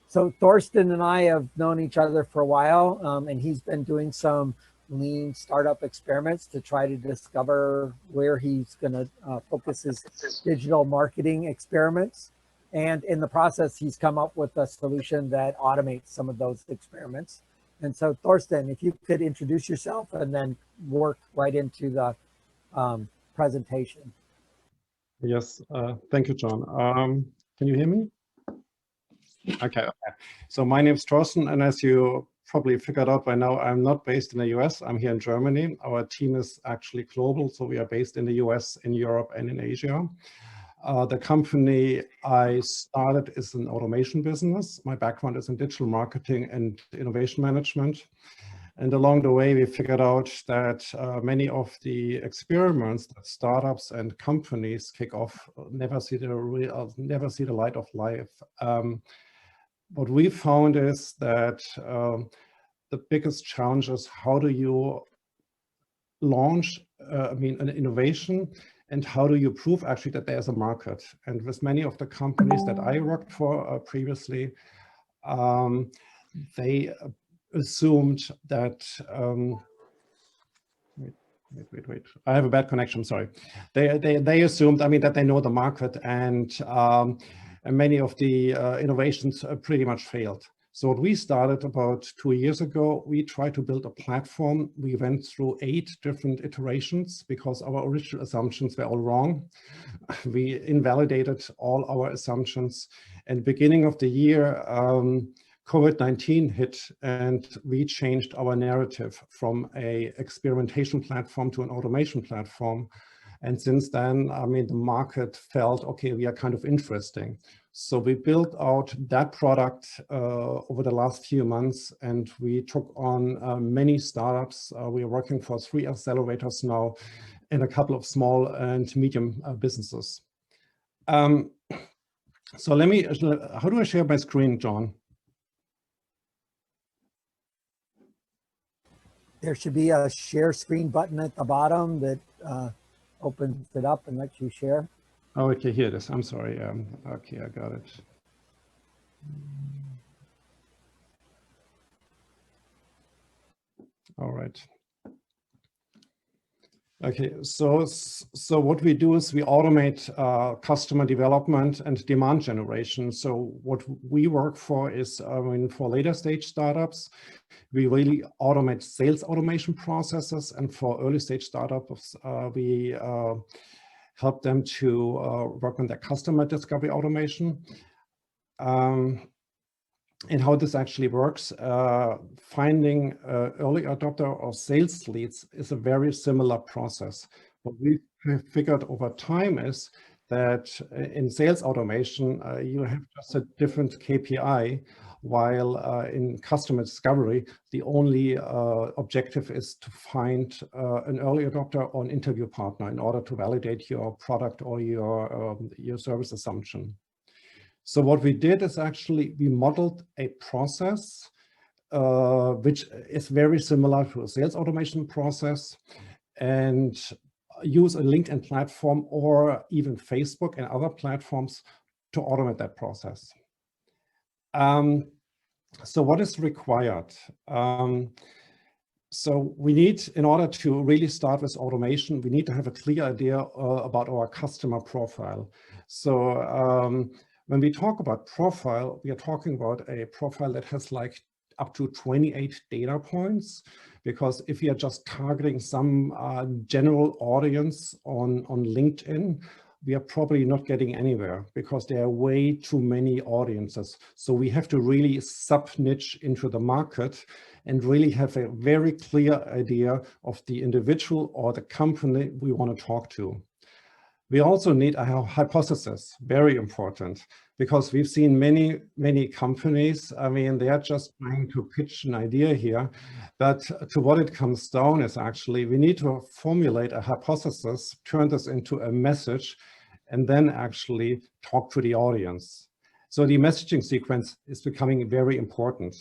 So Thorsten and I have known each other for a while, and he's been doing some lean startup experiments to try to discover where he's going to focus his digital marketing experiments. And in the process, he's come up with a solution that automates some of those experiments. And so Thorsten, if you could introduce yourself and then work right into the presentation. Yes, thank you, John. Can you hear me? Okay. So my name is Thorsten, and as you probably figured out by now, I'm not based in the US. I'm here in Germany. Our team is actually global, so we are based in the US, in Europe, and in Asia. The company I started is an automation business. My background is in digital marketing and innovation management. And along the way, we figured out that many of the experiments that startups and companies kick off never see the light of life. What we found is that the biggest challenge is how do you launch, an innovation, and how do you prove actually that there's a market? And with many of the companies that I worked for previously, they assumed that, wait, I have a bad connection, sorry. They assumed, that they know the market, and many of the innovations pretty much failed. So what we started about 2 years ago, we tried to build a platform. We went through 8 different iterations because our original assumptions were all wrong. We invalidated all our assumptions. And beginning of the year, COVID-19 hit, and we changed our narrative from an experimentation platform to an automation platform. And since then, the market felt, okay, we are kind of interesting. So we built out that product over the last few months, and we took on many startups. We are working for 3 accelerators now and a couple of small and medium businesses. So how do I share my screen, John? There should be a share screen button at the bottom that opens it up and lets you share. Oh, okay, here it is. I'm sorry. Okay, I got it. All right. Okay, so what we do is we automate customer development and demand generation. So what we work for is, for later stage startups, we really automate sales automation processes, and for early stage startups, we help them to work on their customer discovery automation. And how this actually works, finding early adopter or sales leads is a very similar process. What we figured over time is that in sales automation, you have just a different KPI, while in customer discovery, the only objective is to find an early adopter or an interview partner in order to validate your product or your service assumption. So what we did is actually we modeled a process which is very similar to a sales automation process, and use a LinkedIn platform or even Facebook and other platforms to automate that process. So what is required? So we need, in order to really start with automation, we need to have a clear idea about our customer profile. So when we talk about profile, we are talking about a profile that has like up to 28 data points, because if you are just targeting some general audience on LinkedIn, we are probably not getting anywhere because there are way too many audiences. So we have to really sub-niche into the market and really have a very clear idea of the individual or the company we want to talk to. We also need a hypothesis, very important, because we've seen many companies, they are just trying to pitch an idea here, but to what it comes down is actually we need to formulate a hypothesis, turn this into a message, and then actually talk to the audience. So the messaging sequence is becoming very important.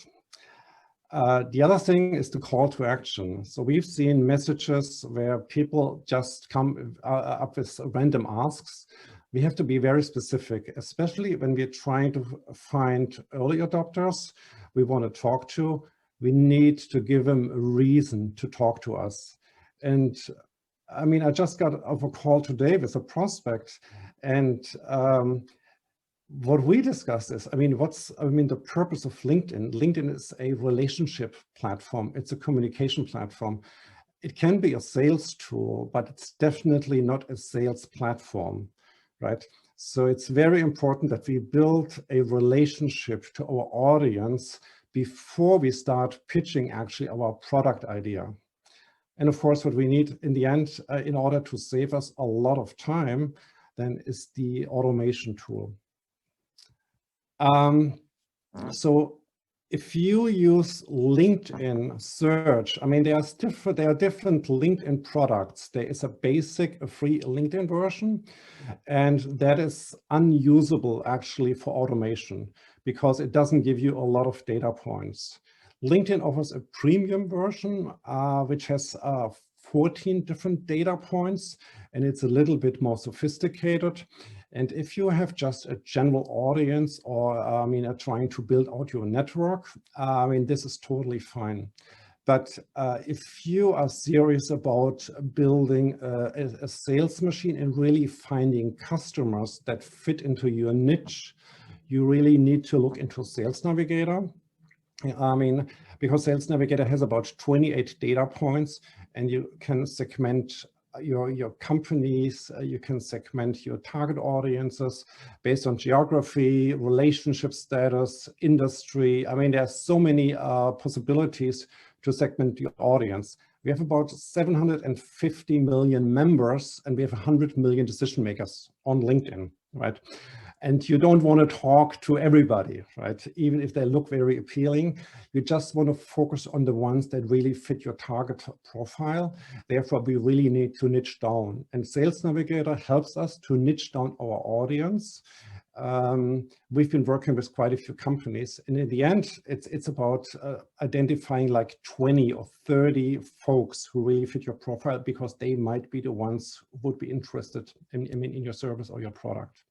The other thing is the call to action. So we've seen messages where people just come up with random asks, we have to be very specific, especially when we're trying to find early adopters we want to talk to. We need to give them a reason to talk to us. And I mean, I just got off a call today with a prospect, and what we discussed is, the purpose of LinkedIn. LinkedIn is a relationship platform. It's a communication platform. It can be a sales tool, but it's definitely not a sales platform, right? So it's very important that we build a relationship to our audience before we start pitching actually our product idea. And of course, what we need in the end, in order to save us a lot of time, then is the automation tool. So if you use LinkedIn search, I mean, there are different LinkedIn products. There is a basic, a free LinkedIn version, and that is unusable actually for automation because it doesn't give you a lot of data points. LinkedIn offers a premium version, which has 14 different data points, and it's a little bit more sophisticated. And if you have just a general audience or, are trying to build out your network, this is totally fine. But if you are serious about building a sales machine and really finding customers that fit into your niche, you really need to look into Sales Navigator. Because Sales Navigator has about 28 data points, and you can segment your companies, you can segment your target audiences based on geography, relationship status, industry. There's so many possibilities to segment your audience. We have about 750 million members, and we have 100 million decision makers on LinkedIn, right? And you don't want to talk to everybody, right? Even if they look very appealing, you just want to focus on the ones that really fit your target profile. Therefore, we really need to niche down. And Sales Navigator helps us to niche down our audience. We've been working with quite a few companies. And in the end, it's about identifying like 20 or 30 folks who really fit your profile because they might be the ones who would be interested in your service or your product.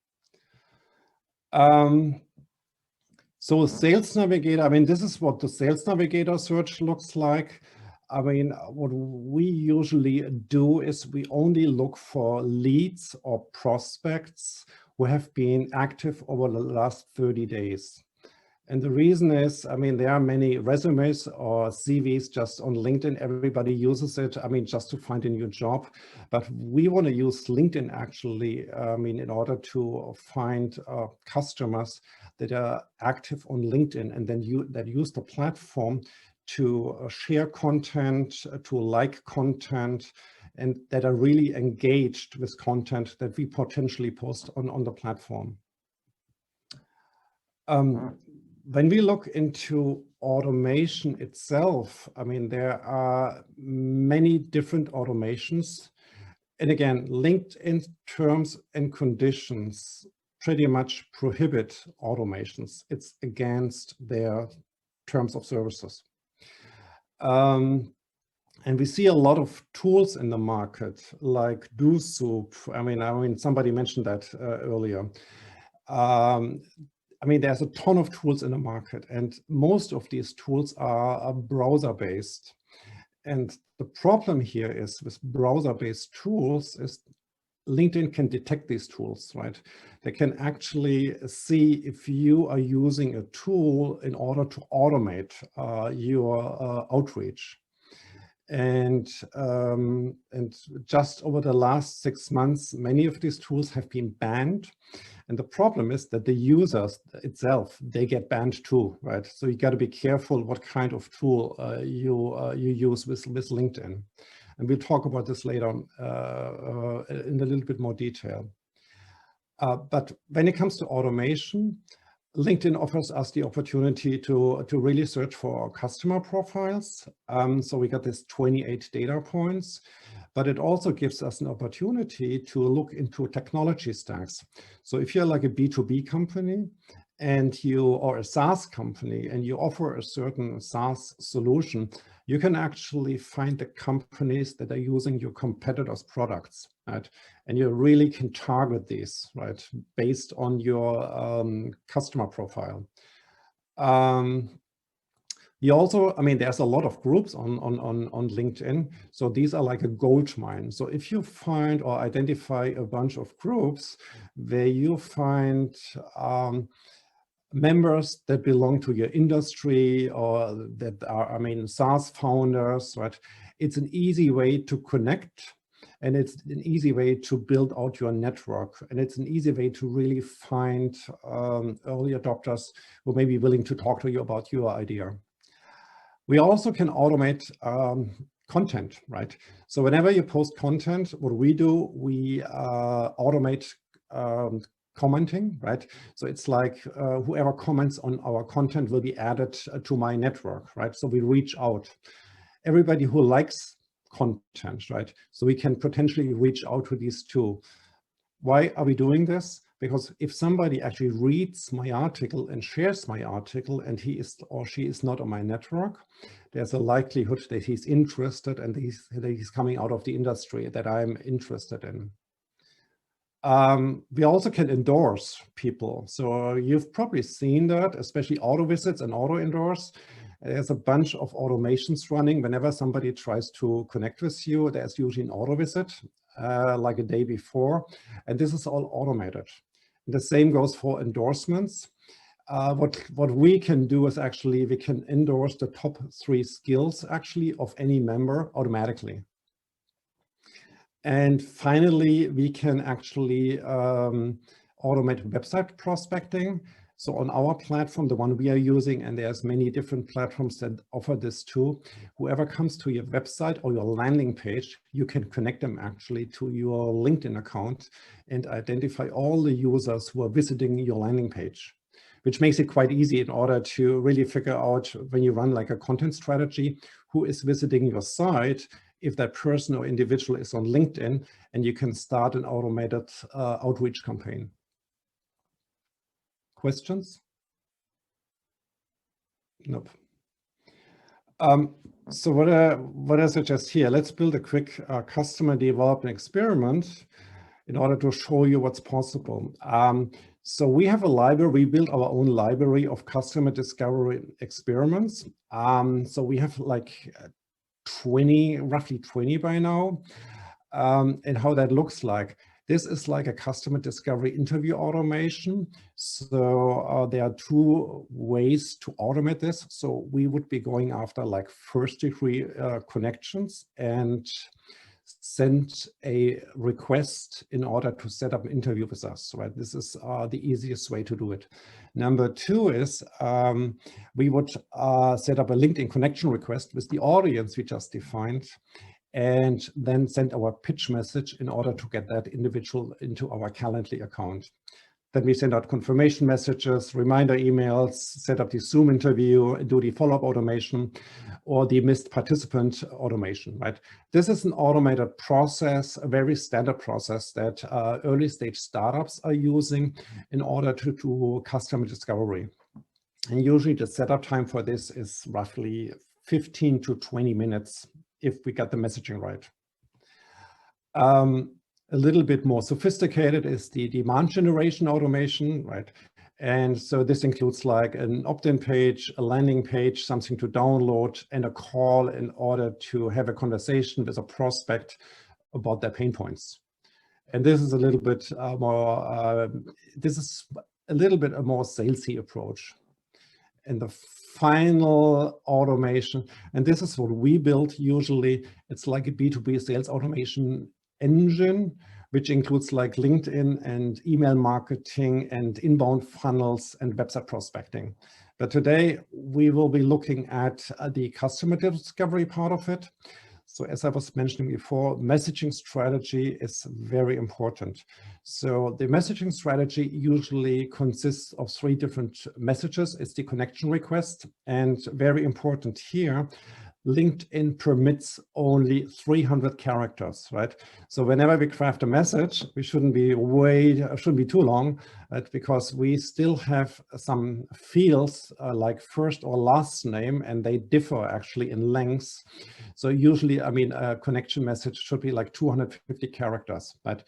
So Sales Navigator, this is what the Sales Navigator search looks like. What we usually do is we only look for leads or prospects who have been active over the last 30 days. And the reason is, there are many resumes or CVs just on LinkedIn. Everybody uses it, just to find a new job. But we want to use LinkedIn actually, in order to find customers that are active on LinkedIn and then that use the platform to share content, to like content, and that are really engaged with content that we potentially post on the platform. When we look into automation itself, there are many different automations. And again, LinkedIn terms and conditions pretty much prohibit automations. It's against their terms of services. And we see a lot of tools in the market, like DoSoup. Somebody mentioned that earlier. There's a ton of tools in the market, and most of these tools are browser-based. And the problem here is with browser-based tools is LinkedIn can detect these tools, right? They can actually see if you are using a tool in order to automate your outreach. And just over the last 6 months, many of these tools have been banned. And the problem is that the users itself, they get banned too, right? So you got to be careful what kind of tool you use with LinkedIn. And we'll talk about this later in a little bit more detail. But when it comes to automation, LinkedIn offers us the opportunity to really search for customer profiles. So we got this 28 data points, but it also gives us an opportunity to look into technology stacks. So if you're like a B2B company and you are a SaaS company and you offer a certain SaaS solution, you can actually find the companies that are using your competitors' products, right? And you really can target these, right, based on your customer profile. You also, I mean, there's a lot of groups on LinkedIn. So these are like a gold mine. So if you find or identify a bunch of groups where you find members that belong to your industry or that are, I mean, SaaS founders, right? It's an easy way to connect, and it's an easy way to build out your network. And it's an easy way to really find early adopters who may be willing to talk to you about your idea. We also can automate content, right? So whenever you post content, what we do, we automate commenting, right? So it's like whoever comments on our content will be added to my network, right? So we reach out. Everybody who likes content, right? So we can potentially reach out to these too. Why are we doing this? Because if somebody actually reads my article and shares my article and he is or she is not on my network, there's a likelihood that he's interested and that he's coming out of the industry that I'm interested in. We also can endorse people. So you've probably seen that, especially auto visits and auto endorse. There's a bunch of automations running. Whenever somebody tries to connect with you, there's usually an auto visit like a day before, and this is all automated. The same goes for endorsements. What we can do is actually we can endorse the top 3 skills actually of any member automatically. And finally, we can actually automate website prospecting. So on our platform, the one we are using, and there's many different platforms that offer this too, whoever comes to your website or your landing page, you can connect them actually to your LinkedIn account and identify all the users who are visiting your landing page, which makes it quite easy in order to really figure out when you run like a content strategy, who is visiting your site, if that person or individual is on LinkedIn, and you can start an automated outreach campaign. Questions? Nope. So what I suggest here, let's build a quick customer development experiment in order to show you what's possible. So we have a library, we built our own library of customer discovery experiments. So we have like 20, roughly 20 by now. And how that looks like. This is like a customer discovery interview automation. So there are 2 ways to automate this. So we would be going after like first degree connections and send a request in order to set up an interview with us, right? This is the easiest way to do it. Number 2 is we would set up a LinkedIn connection request with the audience we just defined, and then send our pitch message in order to get that individual into our Calendly account. Then we send out confirmation messages, reminder emails, set up the Zoom interview, do the follow-up automation, or the missed participant automation, right? This is an automated process, a very standard process that early stage startups are using in order to do customer discovery. And usually the setup time for this is roughly 15 to 20 minutes if we get the messaging right. A little bit more sophisticated is the demand generation automation, right? And so this includes like an opt-in page, a landing page, something to download, and a call in order to have a conversation with a prospect about their pain points. And this is a little bit more salesy approach. And the final automation, and this is what we built usually, it's like a B2B sales automation engine, which includes like LinkedIn and email marketing and inbound funnels and website prospecting. But today we will be looking at the customer discovery part of it. So as I was mentioning before, messaging strategy is very important. So the messaging strategy usually consists of 3 different messages. It's the connection request, and very important here, LinkedIn permits only 300 characters, right? So whenever we craft a message, we shouldn't be too long, right? Because we still have some fields like first or last name, and they differ actually in lengths. So usually, I mean, a connection message should be like 250 characters, right?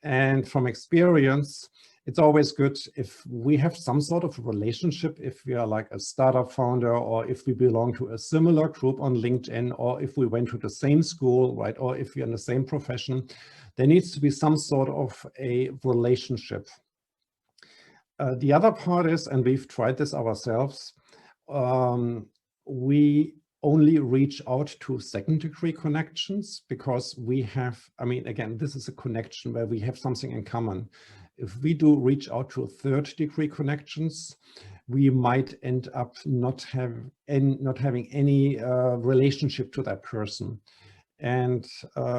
And from experience, it's always good if we have some sort of relationship, if we are like a startup founder, or if we belong to a similar group on LinkedIn, or if we went to the same school, right? Or if we're in the same profession, there needs to be some sort of a relationship. The other part is, and we've tried this ourselves, we only reach out to second-degree connections because we have, I mean, again, this is a connection where we have something in common. If we do reach out to third-degree connections, we might end up not having any relationship to that person. And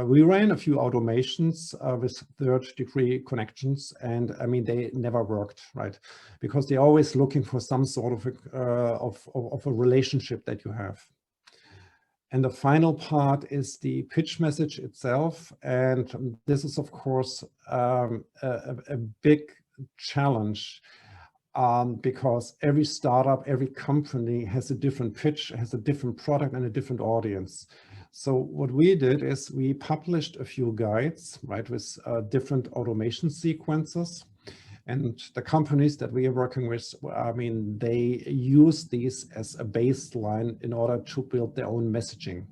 we ran a few automations with third-degree connections, and I mean, they never worked, right? Because they're always looking for some sort of a relationship that you have. And the final part is the pitch message itself. And this is, of course, a big challenge because every startup, every company has a different pitch, has a different product and a different audience. So what we did is we published a few guides, right, with different automation sequences. And the companies that we are working with, I mean, they use these as a baseline in order to build their own messaging.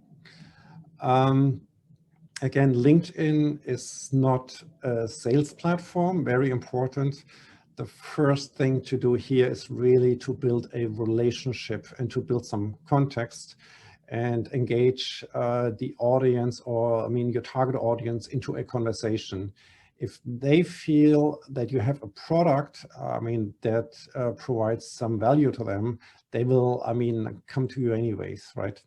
Again, LinkedIn is not a sales platform, very important. The first thing to do here is really to build a relationship and to build some context and engage the audience, or I mean, your target audience, into a conversation. If they feel that you have a product, I mean, that provides some value to them, they will, I mean, come to you anyways, right?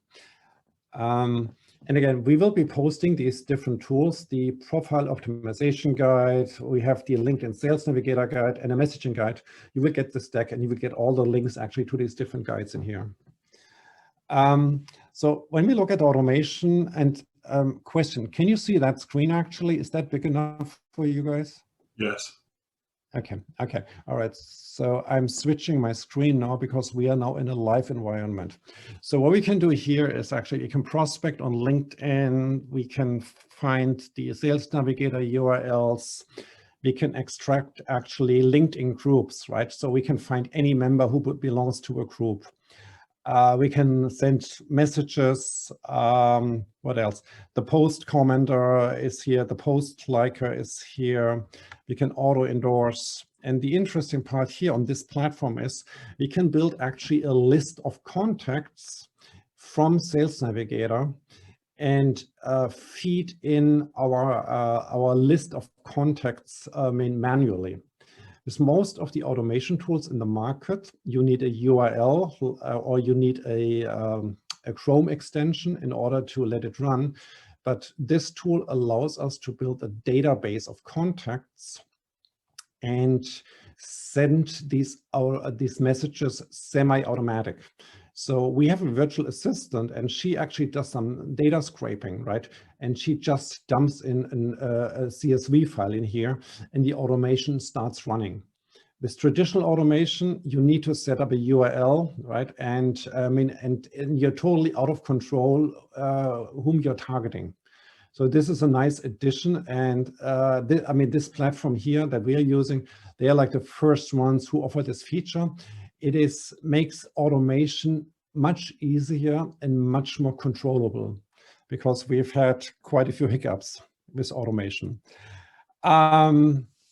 And again, we will be posting these different tools, the profile optimization guide, we have the LinkedIn Sales Navigator guide and a messaging guide. You will get this deck and you will get all the links actually to these different guides in here. So when we look at automation, and question, can you see that screen actually? Is that big enough for you guys? Yes. Okay, all right. So I'm switching my screen now because we are now in a live environment. So what we can do here is actually, you can prospect on LinkedIn, we can find the Sales Navigator URLs, we can extract actually LinkedIn groups, right? So we can find any member who belongs to a group. We can send messages. What else? The post commenter is here. The post liker is here. We can auto endorse. And the interesting part here on this platform is we can build actually a list of contacts from Sales Navigator and feed in our list of contacts manually. With most of the automation tools in the market, you need a URL or you need a Chrome extension in order to let it run. But this tool allows us to build a database of contacts and send these messages semi-automatic. So we have a virtual assistant and she actually does some data scraping, right? And she just dumps in a CSV file in here and the automation starts running. With traditional automation, you need to set up a URL, right? And I mean, and you're totally out of control whom you're targeting. So this is a nice addition. And I mean, this platform here that we are using, they are like the first ones who offer this feature. It makes automation much easier and much more controllable because we've had quite a few hiccups with automation.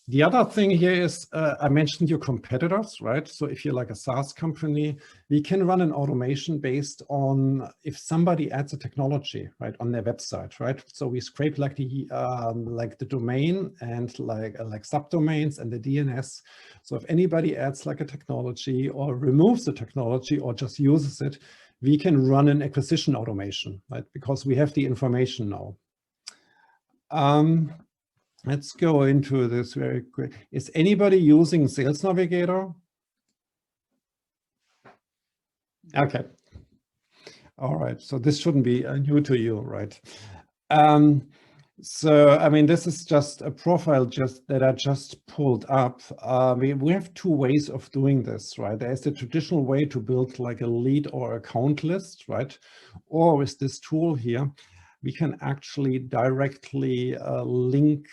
The other thing here is, I mentioned your competitors, right? So if you're like a SaaS company, we can run an automation based on if somebody adds a technology, right, on their website, right? So we scrape like the domain and like subdomains and the DNS. So if anybody adds like a technology or removes the technology or just uses it, we can run an acquisition automation, right? Because we have the information now. Let's go into this very quick. Is anybody using Sales Navigator? Okay. All right, so this shouldn't be new to you, right? So, I mean, this is just a profile that I just pulled up. We have two ways of doing this, right? There's the traditional way to build like a lead or account list, right? Or with this tool here, we can actually directly link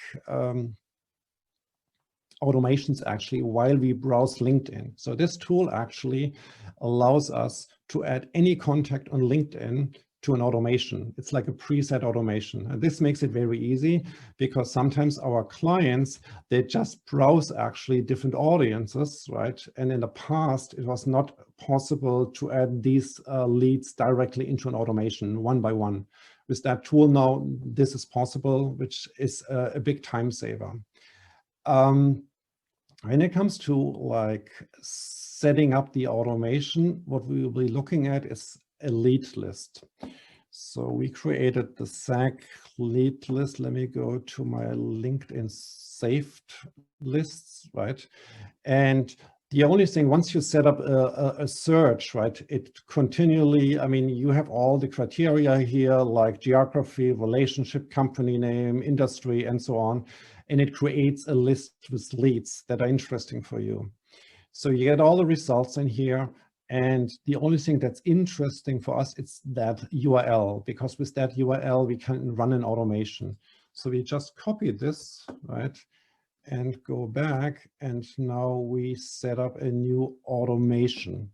automations actually while we browse LinkedIn. So this tool actually allows us to add any contact on LinkedIn to an automation. It's like a preset automation. And this makes it very easy because sometimes our clients, they just browse actually different audiences, right? And in the past, it was not possible to add these leads directly into an automation one by one. With that tool now, this is possible, which is a big time saver. When it comes to like setting up the automation, what we will be looking at is a lead list. So we created the SAC lead list. Let me go to my LinkedIn saved lists, right? And the only thing, once you set up a search, right, it continually, I mean, you have all the criteria here, like geography, relationship, company name, industry, and so on. And it creates a list with leads that are interesting for you. So you get all the results in here. And the only thing that's interesting for us is that URL, because with that URL, we can run an automation. So we just copy this, right? And go back, and now we set up a new automation.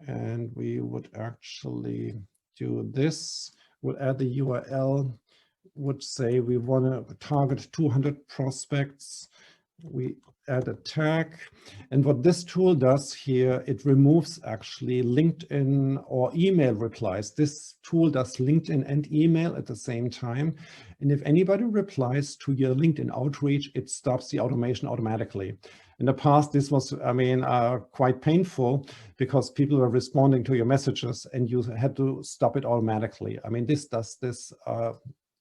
And we would actually do this, would add the URL, would say we want to target 200 prospects. We add a tag. And what this tool does here, it removes actually LinkedIn or email replies. This tool does LinkedIn and email at the same time. And if anybody replies to your LinkedIn outreach, it stops the automation automatically. In the past, this was, I mean, quite painful because people were responding to your messages and you had to stop it automatically. I mean, this does this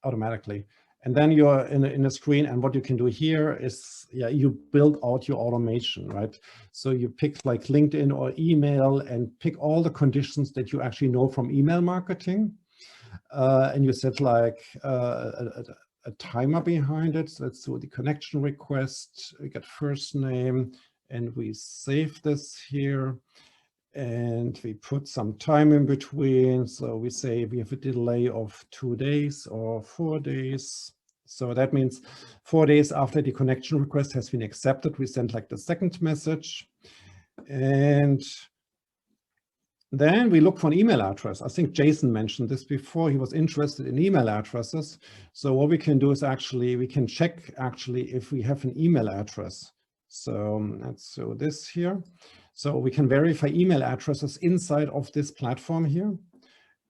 automatically. And then you're in a screen, and what you can do here is, yeah, you build out your automation, right? So you pick like LinkedIn or email and pick all the conditions that you actually know from email marketing. And you set like a timer behind it. So let's do the connection request. We get first name, and we save this here. And we put some time in between. So we say we have a delay of 2 days or 4 days. So that means 4 days after the connection request has been accepted, we send like the second message. And then we look for an email address. I think Jason mentioned this before. He was interested in email addresses. So what we can do is actually, we can check actually if we have an email address. So let's do this here. So we can verify email addresses inside of this platform here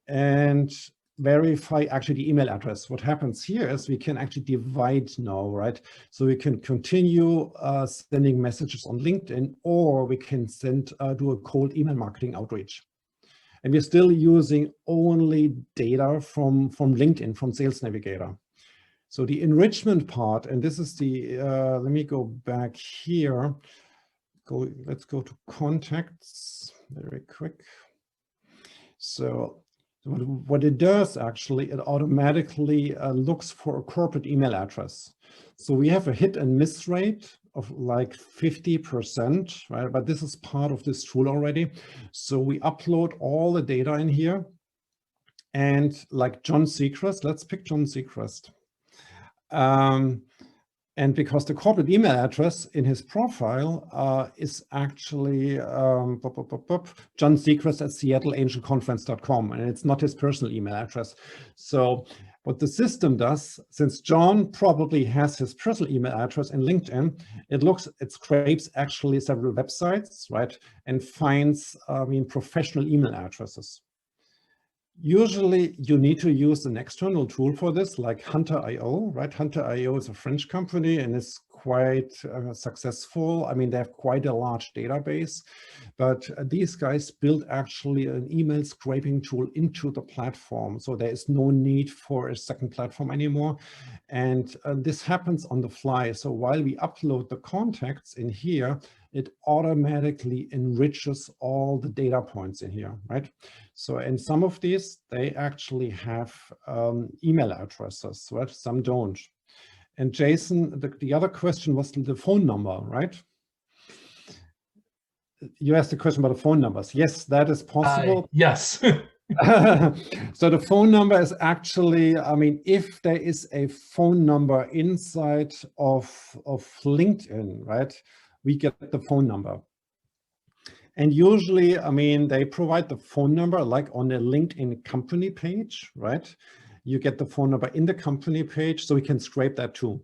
and verify actually the email address. What happens here is we can actually divide now, right? So we can continue sending messages on LinkedIn, or we can do a cold email marketing outreach. And we're still using only data from LinkedIn, from Sales Navigator. So the enrichment part, and this is the, let me go back here. Let's go to contacts very quick. So what it does actually, it automatically looks for a corporate email address. So we have a hit and miss rate of like 50%, right? But this is part of this tool already. So we upload all the data in here. And like John Seacrest, let's pick John Seacrest. And because the corporate email address in his profile is actually John Seacrest at seattleangelconference.com, and it's not his personal email address. So what the system does, since John probably has his personal email address in LinkedIn, it scrapes actually several websites, right, and finds, professional email addresses. Usually you need to use an external tool for this, like Hunter.io, right? Hunter.io is a French company and it's quite successful. I mean, they have quite a large database, but these guys built actually an email scraping tool into the platform. So there is no need for a second platform anymore. And this happens on the fly. So while we upload the contacts in here, it automatically enriches all the data points in here, right? So, and some of these, they actually have email addresses, right? Some don't. And Jason, the other question was the phone number, right? You asked the question about the phone numbers. Yes, that is possible. Yes. So the phone number is actually, I mean, if there is a phone number inside of LinkedIn, right, we get the phone number. And usually, I mean, they provide the phone number like on a LinkedIn company page, right? You get the phone number in the company page, so we can scrape that too.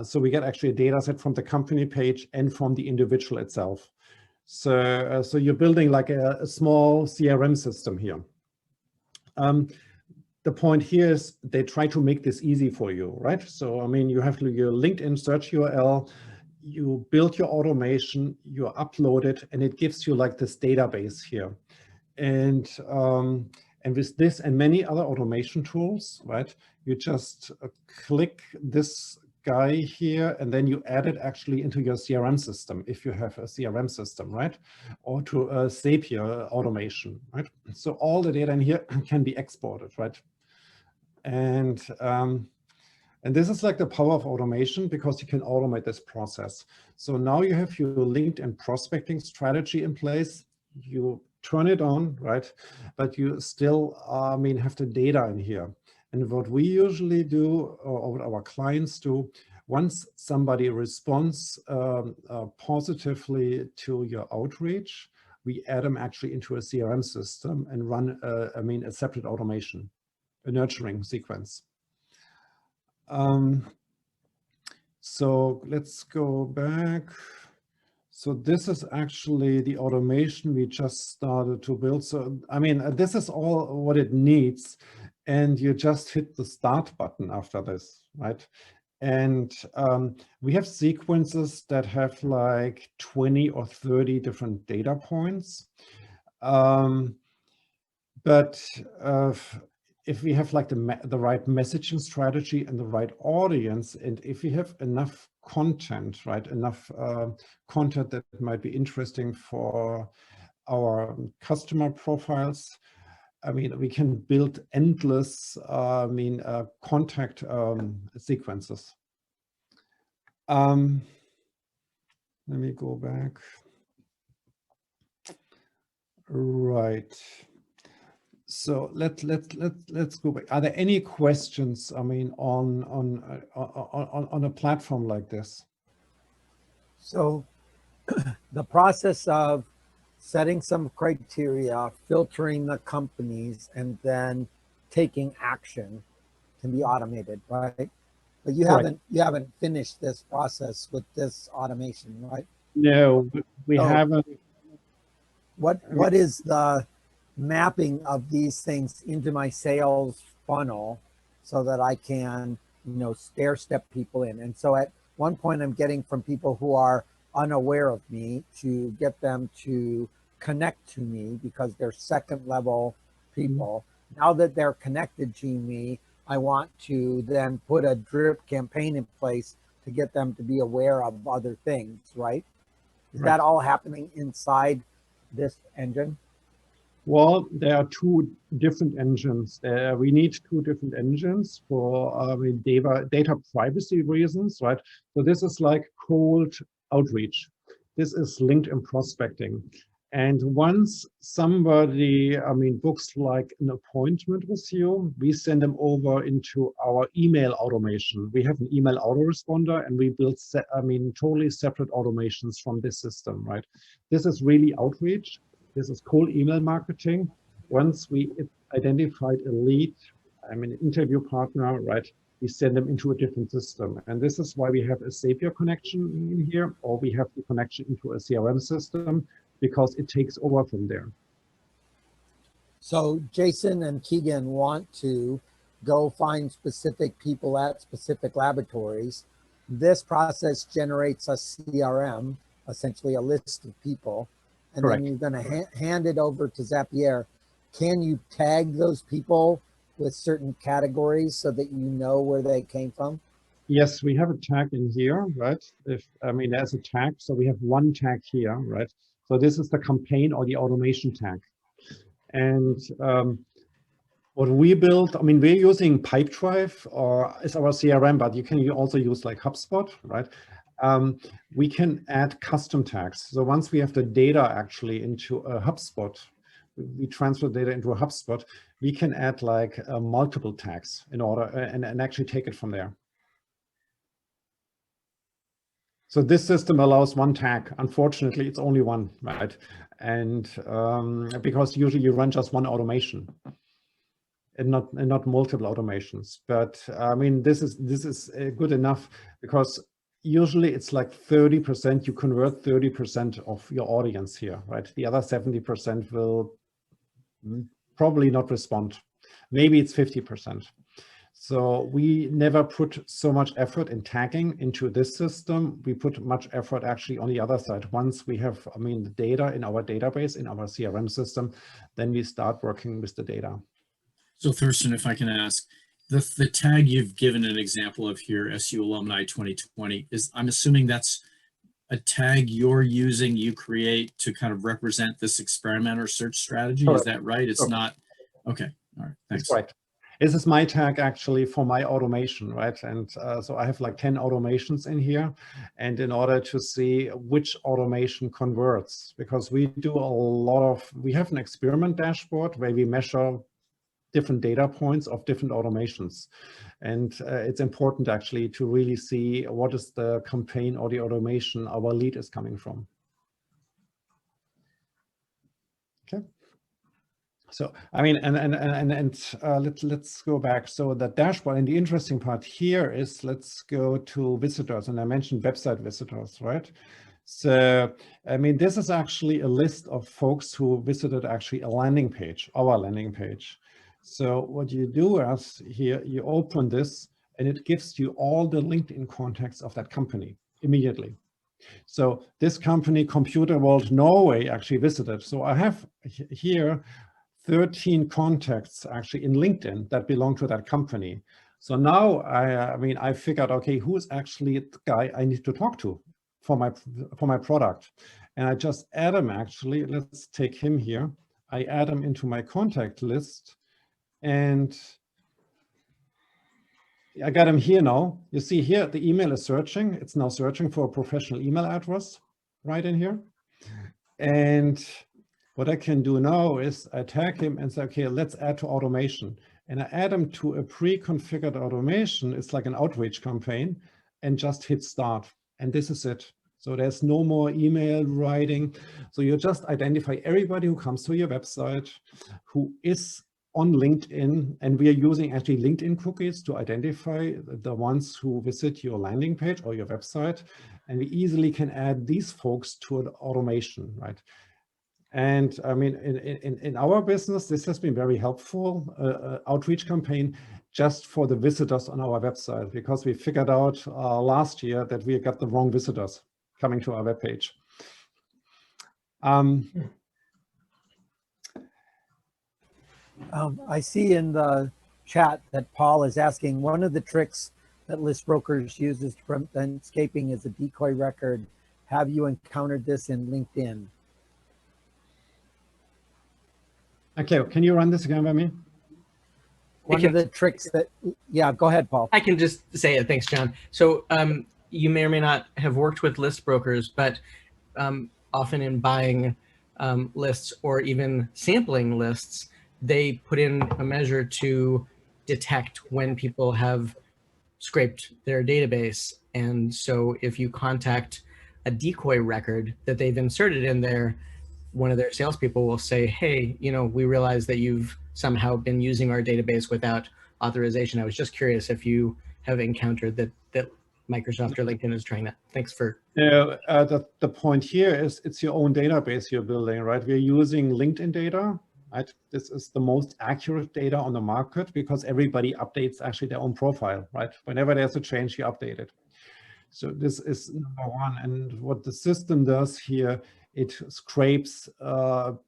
So we get actually a data set from the company page and from the individual itself. So, so you're building like a small CRM system here. The point here is they try to make this easy for you, right? So, I mean, you have your LinkedIn search URL, you build your automation, you upload it, and it gives you like this database here. And with this and many other automation tools, right, you just click this guy here, and then you add it actually into your CRM system, if you have a CRM system, right? Or to a Zapier automation, right? So all the data in here can be exported, right? And this is like the power of automation, because you can automate this process. So now you have your LinkedIn prospecting strategy in place. You turn it on, right? But you still, I mean, have the data in here. And what we usually do, or what our clients do, once somebody responds positively to your outreach, we add them actually into a CRM system and run, I mean, a separate automation, a nurturing sequence. So let's go back. So this is actually the automation we just started to build. So, I mean, this is all what it needs. And you just hit the start button after this, right? And we have sequences that have like 20 or 30 different data points. But if we have like the right messaging strategy and the right audience, and if we have enough content, right, enough content that might be interesting for our customer profiles, I mean, we can build endless, contact sequences. Let me go back. Right. So let's go back. Are there any questions? I mean, on a platform like this? So the process of setting some criteria, filtering the companies, and then taking action can be automated, right? But you haven't finished this process with this automation, right? No, we haven't. What is the mapping of these things into my sales funnel so that I can, you know, stair step people in? And so at one point I'm getting from people who are unaware of me to get them to connect to me because they're second level people. Now that they're connected to me, I want to then put a drip campaign in place to get them to be aware of other things, right? Is that all happening inside this engine? Well, there are two different engines. We need two different engines for data privacy reasons, right? So this is like cold outreach. This is LinkedIn prospecting. And once somebody, books like an appointment with you, we send them over into our email automation. We have an email autoresponder, and we build, totally separate automations from this system, right? This is really outreach. This is cold email marketing. Once we identified a lead, an interview partner, right? We send them into a different system. And this is why we have a Zapier connection in here, or we have the connection into a CRM system, because it takes over from there. So Jason and Keegan want to go find specific people at specific laboratories. This process generates a CRM, essentially a list of people, and Correct. then you're going to hand it over to Zapier. Can you tag those people with certain categories so that you know where they came from? Yes, we have a tag in here, right? I mean, there's a tag, so we have one tag here, right? So this is the campaign or the automation tag. And what we built, I mean, we're using Pipedrive or it's our CRM, but you can also use like HubSpot, right? We can add custom tags. So once we have the data actually into a HubSpot, we transfer data into a HubSpot, we can add like multiple tags in order and actually take it from there. So this system allows one tag. Unfortunately, it's only one, right? And because usually you run just one automation and not multiple automations. But I mean, this is good enough because usually it's like 30%, you convert 30% of your audience here, right? The other 70% will probably not respond. Maybe it's 50%. So we never put so much effort in tagging into this system. We put much effort actually on the other side. Once we have, I mean, the data in our database, in our CRM system, then we start working with the data. So Thurston, if I can ask, the tag you've given an example of here, SU Alumni 2020, I'm assuming that's a tag you're using, you create to kind of represent this experiment or search strategy. Correct. Is that right? It's not, okay, all right, thanks. That's right. This is my tag actually for my automation, right? And so I have like 10 automations in here. And in order to see which automation converts, because we do a lot of, we have an experiment dashboard where we measure different data points of different automations. And it's important actually to really see what is the campaign or the automation our lead is coming from. Okay. So, I mean, let's go back. So the dashboard, and the interesting part here is, let's go to visitors. And I mentioned website visitors, right? So, I mean, this is actually a list of folks who visited actually a landing page, our landing page. So what you do is here, you open this and it gives you all the LinkedIn contacts of that company immediately. So this company, Computer World Norway, actually visited. So I have here 13 contacts actually in LinkedIn that belong to that company. So now I mean, I figured, okay, who is actually the guy I need to talk to for my product? And I just add him actually, let's take him here. I add him into my contact list. And I got him here now. You see here, the email is searching. It's now searching for a professional email address right in here. And what I can do now is I tag him and say, okay, let's add to automation. And I add him to a pre-configured automation. It's like an outreach campaign and just hit start. And this is it. So there's no more email writing. So you just identify everybody who comes to your website, who is on LinkedIn, and we are using actually LinkedIn cookies to identify the ones who visit your landing page or your website. And we easily can add these folks to an automation, right? And I mean, in our business, this has been very helpful, outreach campaign just for the visitors on our website, because we figured out last year that we got the wrong visitors coming to our webpage. I see in the chat that Paul is asking, one of the tricks that list brokers use is to prevent escaping as a decoy record. Have you encountered this in LinkedIn? Okay, can you run this again by me? One of the tricks that, yeah, go ahead, Paul. I can just say it. Thanks, John. So you may or may not have worked with list brokers, but often in buying lists or even sampling lists, they put in a measure to detect when people have scraped their database. And so if you contact a decoy record that they've inserted in there, one of their salespeople will say, hey, you know, we realize that you've somehow been using our database without authorization. I was just curious if you have encountered that Microsoft or LinkedIn is trying that. Thanks for. Yeah, the point here is it's your own database you're building, right? We're using LinkedIn data, right? This is the most accurate data on the market because everybody updates actually their own profile, right? Whenever there's a change, you update it. So this is number one. And what the system does here, it scrapes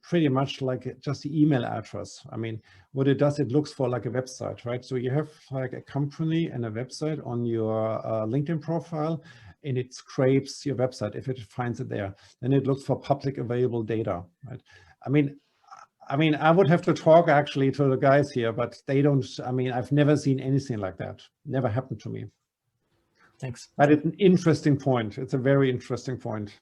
pretty much like just the email address. I mean, what it does, it looks for like a website, right? So you have like a company and a website on your LinkedIn profile, and it scrapes your website if it finds it there. Then it looks for public available data, right? I mean, I would have to talk actually to the guys here, but they don't, I mean, I've never seen anything like that. Never happened to me. Thanks. But it's an interesting point. It's a very interesting point.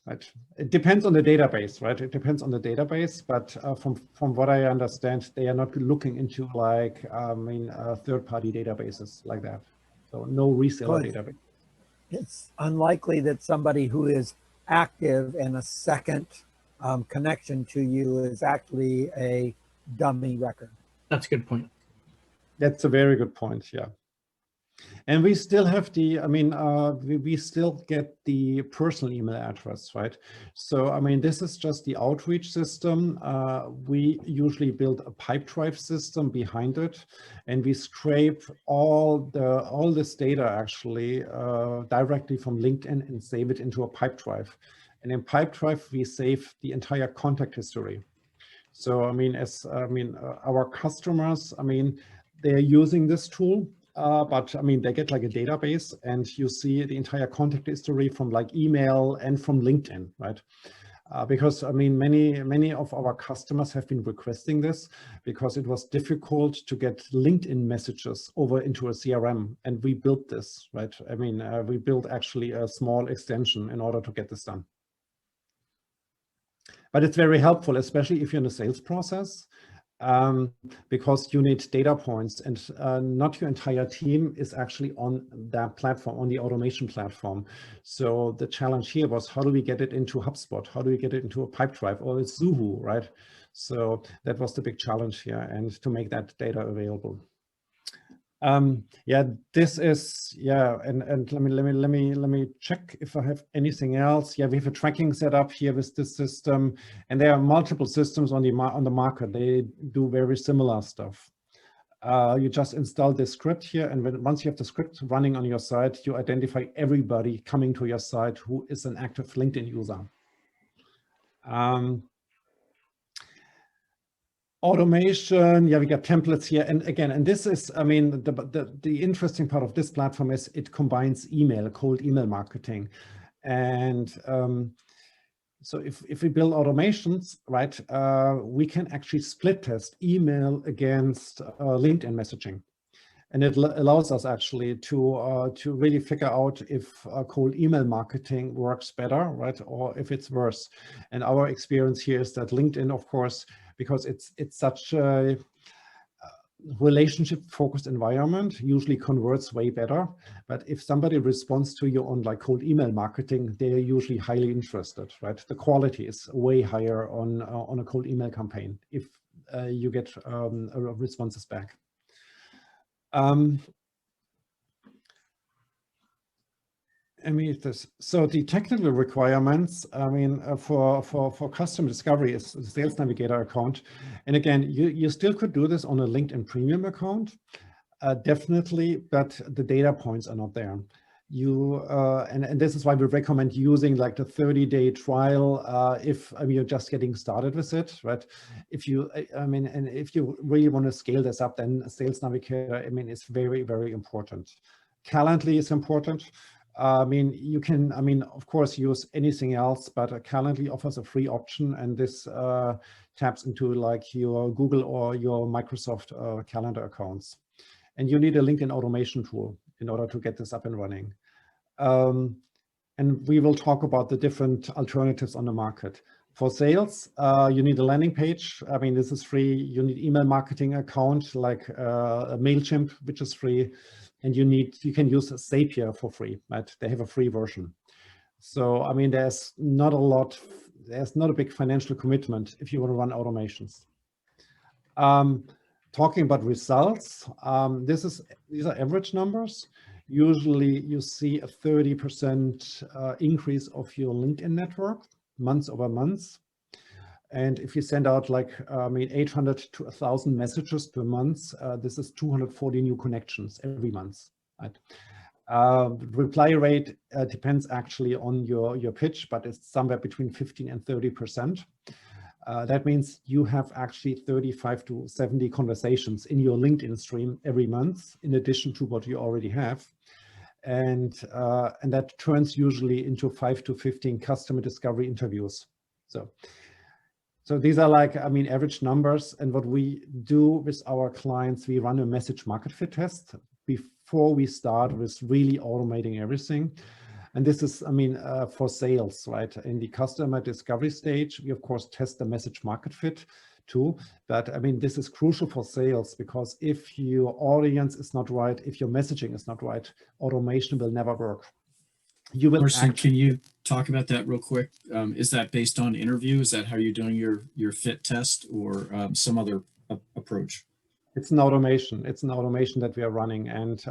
Right. It depends on the database, right? It depends on the database, but from what I understand, they are not looking into like, third-party databases like that. So no reseller database. It's unlikely that somebody who is active and a second connection to you is actually a dummy record. That's a good point. That's a very good point, yeah. And we still have the, we still get the personal email address, right? So, I mean, this is just the outreach system. We usually build a pipe drive system behind it, and we scrape all this data actually directly from LinkedIn and save it into a pipe drive. And in pipe drive, we save the entire contact history. So, our customers, they're using this tool. But they get like a database, and you see the entire contact history from like email and from LinkedIn, right? Because many of our customers have been requesting this because it was difficult to get LinkedIn messages over into a CRM, and we built this, right? We built actually a small extension in order to get this done. But it's very helpful, especially if you're in a sales process. Because you need data points, and not your entire team is actually on that platform, on the automation platform. So the challenge here was, how do we get it into HubSpot? How do we get it into a pipe drive or a Zuhu, right? So that was the big challenge here, and to make that data available. This is, and let me check if I have anything else. Yeah, we have a tracking set up here with this system, and there are multiple systems on the market. They do very similar stuff. You just install this script here, and once you have the script running on your site, you identify everybody coming to your site who is an active LinkedIn user. Automation, we got templates here. And again, and this is, the interesting part of this platform is it combines cold email marketing. And so if we build automations, right, we can actually split test email against LinkedIn messaging. And it allows us actually to really figure out if cold email marketing works better, right, or if it's worse. And our experience here is that LinkedIn, of course, because it's such a relationship-focused environment, usually converts way better. But if somebody responds to you on like cold email marketing, they're usually highly interested, right? The quality is way higher on a cold email campaign if you get responses back. So the technical requirements, for customer discovery is the Sales Navigator account. And again, you still could do this on a LinkedIn Premium account, definitely, but the data points are not there. And this is why we recommend using like the 30-day trial if you're just getting started with it, right? If you, and if you really want to scale this up, then Sales Navigator, is very, very important. Calendly is important. You can, of course, use anything else, but Calendly offers a free option, and this taps into like your Google or your Microsoft calendar accounts. And you need a LinkedIn automation tool in order to get this up and running. And we will talk about the different alternatives on the market. For sales, you need a landing page. This is free. You need email marketing account like a MailChimp, which is free. And you can use Zapier for free, right? They have a free version. So, there's not a big financial commitment if you want to run automations. Talking about results, these are average numbers. Usually you see a 30% increase of your LinkedIn network month over month. And if you send out like 800 to 1,000 messages per month, this is 240 new connections every month. Right? Reply rate depends actually on your pitch, but it's somewhere between 15 and 30%. That means you have actually 35 to 70 conversations in your LinkedIn stream every month, in addition to what you already have. And that turns usually into 5 to 15 customer discovery interviews. So these are like, I mean, average numbers. And what we do with our clients, we run a message market fit test before we start with really automating everything. And this is, I mean, for sales, right? In the customer discovery stage, we of course test the message market fit too. But I mean, this is crucial for sales, because if your audience is not right, if your messaging is not right, automation will never work. You will. Thorsten, can you talk about that real quick? Is that based on interview? Is that how you're doing your fit test, or some other approach? It's an automation. It's an automation that we are running, and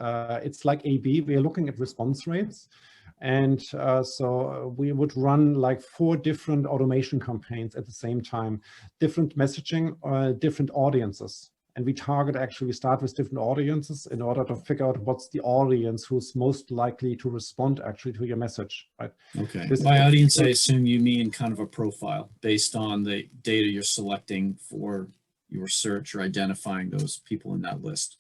it's like A/B. We are looking at response rates, and so we would run like 4 different automation campaigns at the same time, different messaging, different audiences. And we target, actually, we start with different audiences in order to figure out what's the audience who's most likely to respond actually to your message, right? Okay. By audience, I assume you mean kind of a profile based on the data you're selecting for your search, or identifying those people in that list.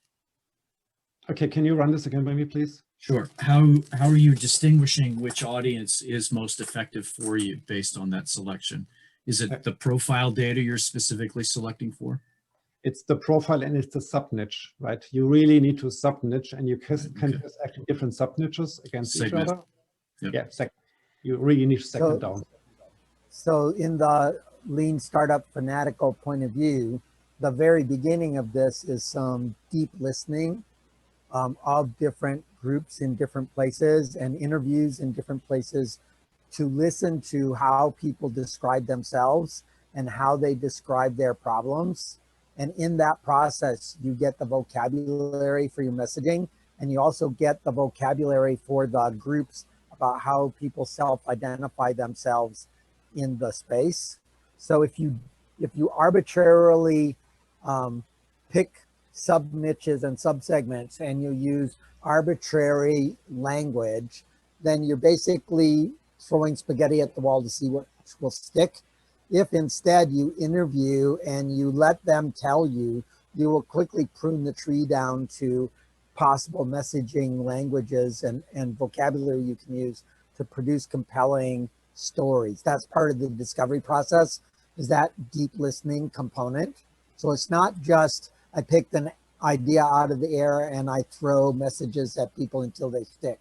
Okay, can you run this again by me, please? Sure. How are you distinguishing which audience is most effective for you based on that selection? Is it the profile data you're specifically selecting for? It's the profile and it's the sub-niche, right? You really need to sub-niche, and you can test actually different sub-niches against Segment. each other. Yep. Yeah, you really need to segment down. So in the lean startup fanatical point of view, the very beginning of this is some deep listening of different groups in different places, and interviews in different places, to listen to how people describe themselves and how they describe their problems. And in that process, you get the vocabulary for your messaging, and you also get the vocabulary for the groups about how people self-identify themselves in the space. So if you arbitrarily pick sub-niches and sub-segments, and you use arbitrary language, then you're basically throwing spaghetti at the wall to see what will stick. If instead you interview and you let them tell you, you will quickly prune the tree down to possible messaging languages and vocabulary you can use to produce compelling stories. That's part of the discovery process, is that deep listening component. So it's not just I picked an idea out of the air and I throw messages at people until they stick.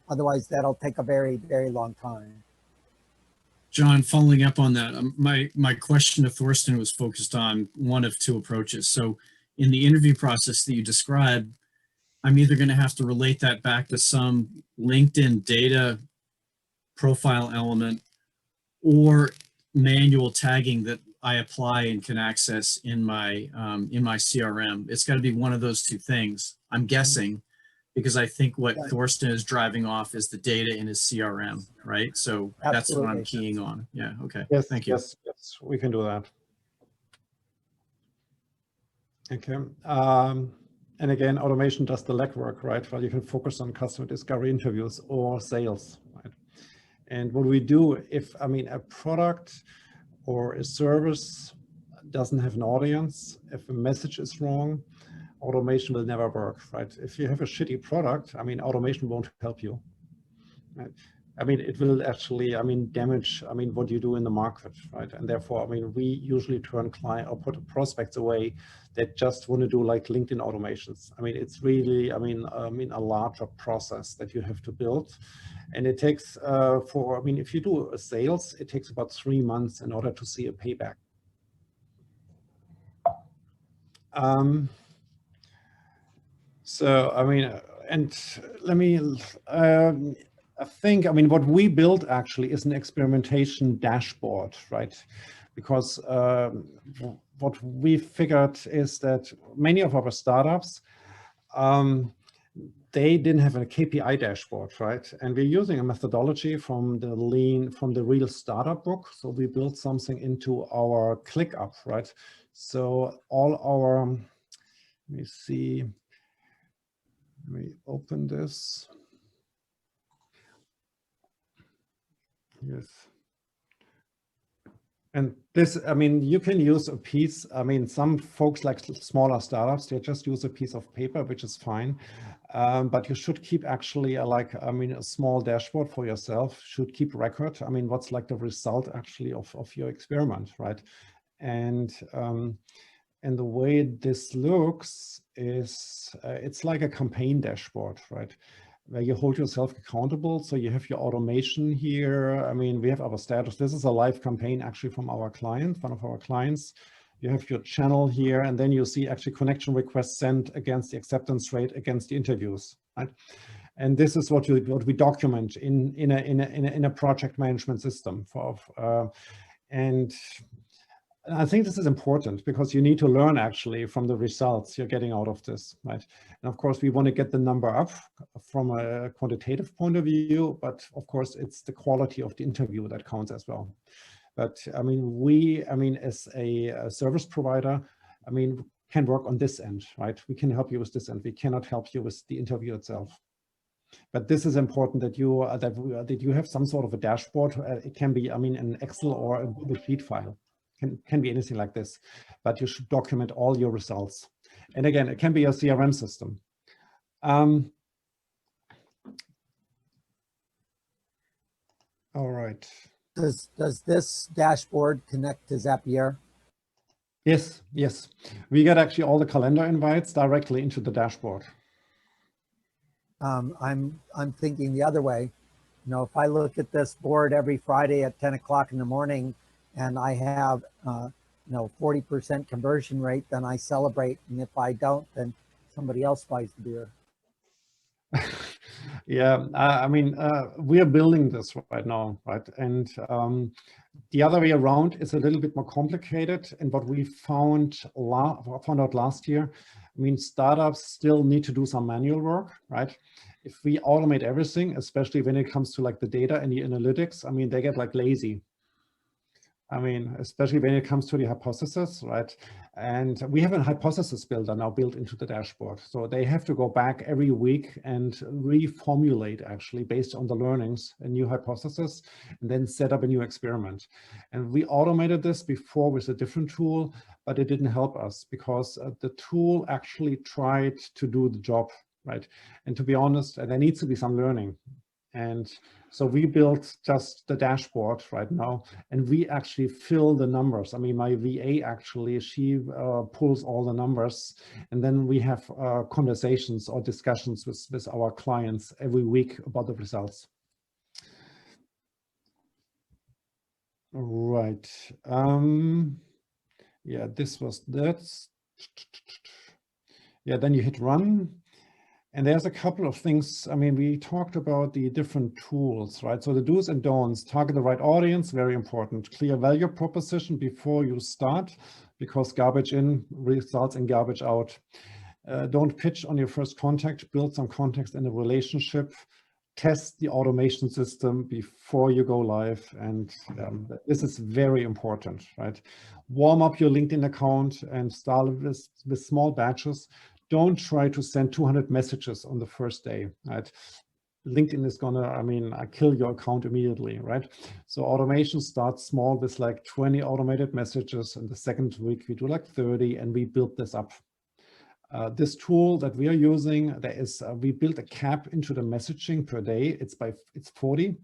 Otherwise, that'll take a very, very long time. John, following up on that, my question to Thorsten was focused on one of 2 approaches. So in the interview process that you described, I'm either going to have to relate that back to some LinkedIn data profile element, or manual tagging that I apply and can access in my CRM. It's got to be one of those 2 things, I'm guessing, because I think what Thorsten is driving off is the data in his CRM, right? So that's what I'm keying on. Yeah, okay. Yes, thank you. Yes, we can do that. Okay. And again, automation does the legwork, right? Well, you can focus on customer discovery interviews or sales, right? And what we do, if, I mean, a product or a service doesn't have an audience, if a message is wrong, automation will never work, right? If you have a shitty product, I mean, automation won't help you, right? I mean, it will actually, I mean, damage, I mean, what you do in the market, right? And therefore, I mean, we usually turn client or put prospects away that just want to do like LinkedIn automations. I mean, it's really, I mean, a larger process that you have to build. And it takes I mean, if you do a sales, it takes about 3 months in order to see a payback. So, I mean, and let me, I think, I mean, what we built actually is an experimentation dashboard, right? Because what we figured is that many of our startups, they didn't have a KPI dashboard, right? And we're using a methodology from the real startup book. So we built something into our ClickUp, right? So all our, let me see, let me open this. Yes. And this, I mean, you can use a piece. I mean, some folks like smaller startups, they just use a piece of paper, which is fine. But you should keep actually a small dashboard for yourself, should keep record. I mean, what's like the result actually of your experiment, right? And the way this looks is, it's like a campaign dashboard, right? Where you hold yourself accountable. So you have your automation here. I mean, we have our status. This is a live campaign actually from our client, one of our clients. You have your channel here, and then you see actually connection requests sent against the acceptance rate against the interviews, right? And this is what we document in a project management system and I think this is important because you need to learn actually from the results you're getting out of this, right? And of course, we want to get the number up from a quantitative point of view, but of course, it's the quality of the interview that counts as well. But I mean, as a service provider, I mean, can work on this end, right? We can help you with this end. We cannot help you with the interview itself. But this is important that you have some sort of a dashboard. It can be, I mean, an Excel or a Google Sheet file. Can be anything like this, but you should document all your results. And again, it can be a CRM system. All right. Does this dashboard connect to Zapier? Yes, yes. We get actually all the calendar invites directly into the dashboard. I'm thinking the other way. You know, if I look at this board every Friday at 10 o'clock in the morning, and I have, 40% conversion rate, then I celebrate. And if I don't, then somebody else buys the beer. Yeah, I mean, we are building this right now, right? And the other way around is a little bit more complicated. And what we found out last year, I mean, startups still need to do some manual work, right? If we automate everything, especially when it comes to like the data and the analytics, I mean, they get like lazy. I mean, especially when it comes to the hypothesis, right? And we have a hypothesis builder now built into the dashboard. So they have to go back every week and reformulate actually based on the learnings, a new hypothesis, and then set up a new experiment. And we automated this before with a different tool, but it didn't help us because the tool actually tried to do the job, right? And to be honest, there needs to be some learning. And so we built just the dashboard right now, and we actually fill the numbers. I mean, my VA actually, she pulls all the numbers, and then we have conversations or discussions with our clients every week about the results. Right. Yeah, this was that. Yeah, then you hit run. And there's a couple of things. I mean, we talked about the different tools, right? So the do's and don'ts, target the right audience, very important. Clear value proposition before you start, because garbage in results in garbage out. Don't pitch on your first contact, build some context in a relationship. Test the automation system before you go live. And this is very important, right? Warm up your LinkedIn account and start with small batches. Don't try to send 200 messages on the first day, right? LinkedIn is gonna, kill your account immediately, right? So automation starts small with like 20 automated messages. And the second week we do like 30 and we build this up. This tool that we are using, we built a cap into the messaging per day. It's 40.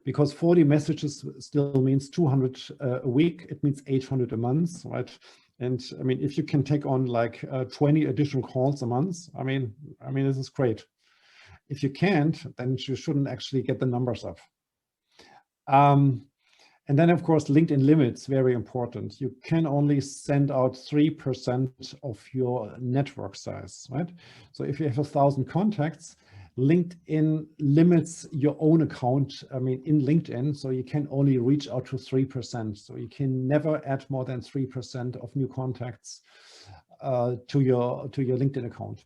Because 40 messages still means 200 a week. It means 800 a month, right? And I mean, if you can take on like 20 additional calls a month, I mean, this is great. If you can't, then you shouldn't actually get the numbers up. And then, of course, LinkedIn limits, very important. You can only send out 3% of your network size, right? So if you have 1,000 contacts, LinkedIn limits your own account, in LinkedIn, so you can only reach out to 3%. So you can never add more than 3% of new contacts to your LinkedIn account.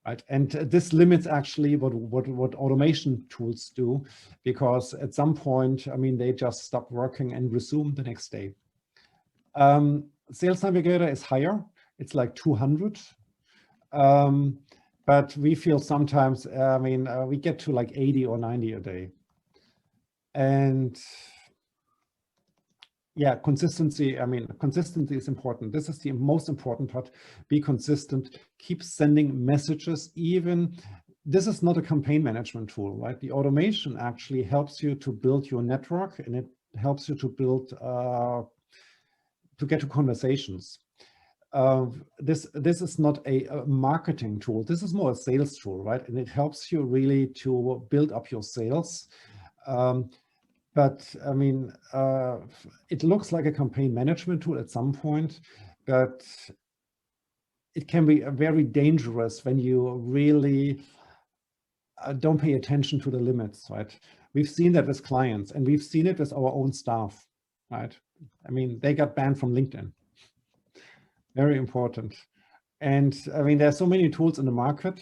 Right, and this limits actually what automation tools do, because at some point, they just stop working and resume the next day. Sales Navigator is higher; it's like 200. But we feel sometimes, we get to like 80 or 90 a day. And yeah, consistency. I mean, consistency is important. This is the most important part. Be consistent. Keep sending messages. Even this is not a campaign management tool, right? The automation actually helps you to build your network, and it helps you to build to get to conversations. This is not a marketing tool. This is more a sales tool, right? And it helps you really to build up your sales. But I mean, it looks like a campaign management tool at some point, but it can be very dangerous when you really don't pay attention to the limits, right? We've seen that with clients, and we've seen it with our own staff, right? I mean, they got banned from LinkedIn. Very important. And I mean, there's so many tools in the market.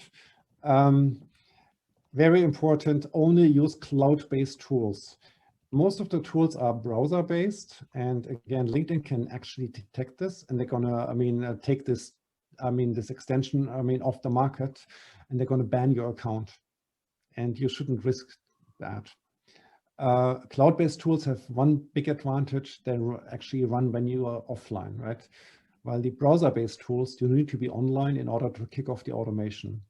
Very important, only use cloud-based tools. Most of the tools are browser-based, and again, LinkedIn can actually detect this, and they're gonna, I mean, take this, I mean, this extension, I mean, off the market, and they're gonna ban your account, and you shouldn't risk that. Cloud-based tools have one big advantage: they actually run when you are offline, right? While the browser-based tools, you need to be online in order to kick off the automation.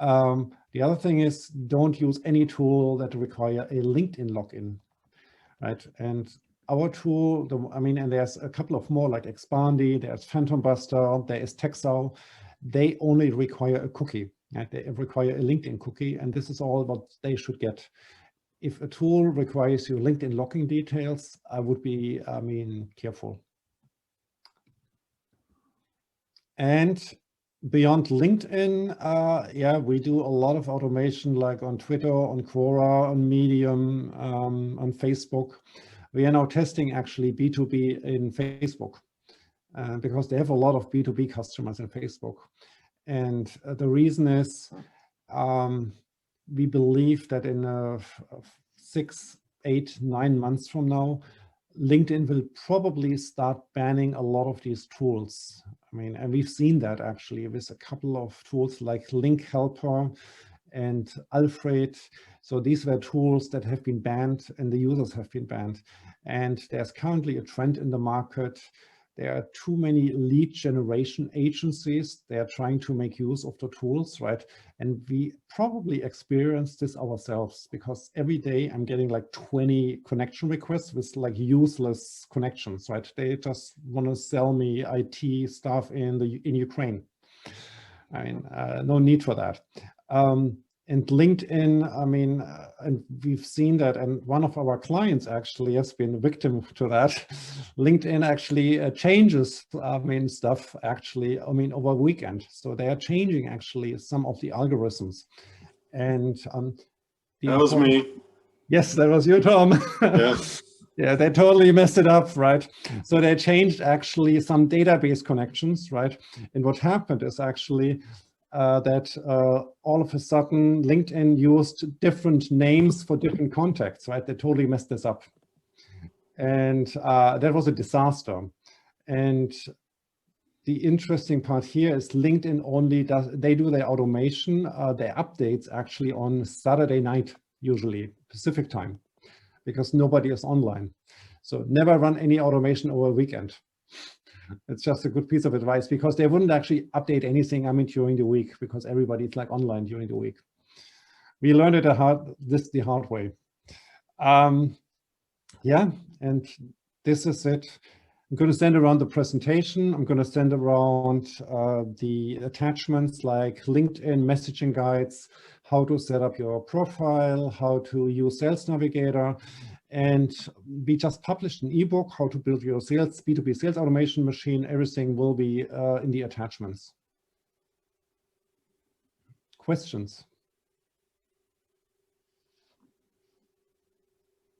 The other thing is, don't use any tool that require a LinkedIn login, right? And our tool, I mean, and there's a couple of more like Expandy, there's Phantom Buster, there is Texao. They only require a cookie, right? They require a LinkedIn cookie, and this is all what they should get. If a tool requires your LinkedIn login details, I would be, I mean, careful. And beyond LinkedIn, yeah, we do a lot of automation, like on Twitter, on Quora, on Medium, on Facebook. We are now testing actually B2B in Facebook because they have a lot of B2B customers in Facebook. And the reason is we believe that in 6, 8, 9 months from now, LinkedIn will probably start banning a lot of these tools. I mean, and we've seen that actually with a couple of tools like Link Helper and Alfred. So these were tools that have been banned, and the users have been banned. And there's currently a trend in the market. There are too many lead generation agencies. They are trying to make use of the tools, right? And we probably experience this ourselves, because every day I'm getting like 20 connection requests with like useless connections, right? They just want to sell me IT stuff in Ukraine. I mean, no need for that. And LinkedIn, I mean, and we've seen that, and one of our clients actually has been a victim to that. LinkedIn actually changes, I mean, stuff actually, I mean, over a weekend. So they are changing actually some of the algorithms. And that was me. Yes, that was you, Tom. Yeah. Yeah, they totally messed it up, right? So they changed actually some database connections, right? And what happened is actually that all of a sudden LinkedIn used different names for different contacts, right? They totally messed this up. And that was a disaster. And the interesting part here is LinkedIn only they do their automation, their updates actually on Saturday night, usually Pacific time, because nobody is online. So never run any automation over a weekend. It's just a good piece of advice, because they wouldn't actually update anything, I mean, during the week, because everybody's like online during the week. We learned it the hard way. Yeah, and this is it. I'm going to send around the presentation. I'm going to send around the attachments like LinkedIn messaging guides, how to set up your profile, how to use Sales Navigator. And we just published an ebook, how to build your B2B sales automation machine. Everything will be in the attachments. Questions?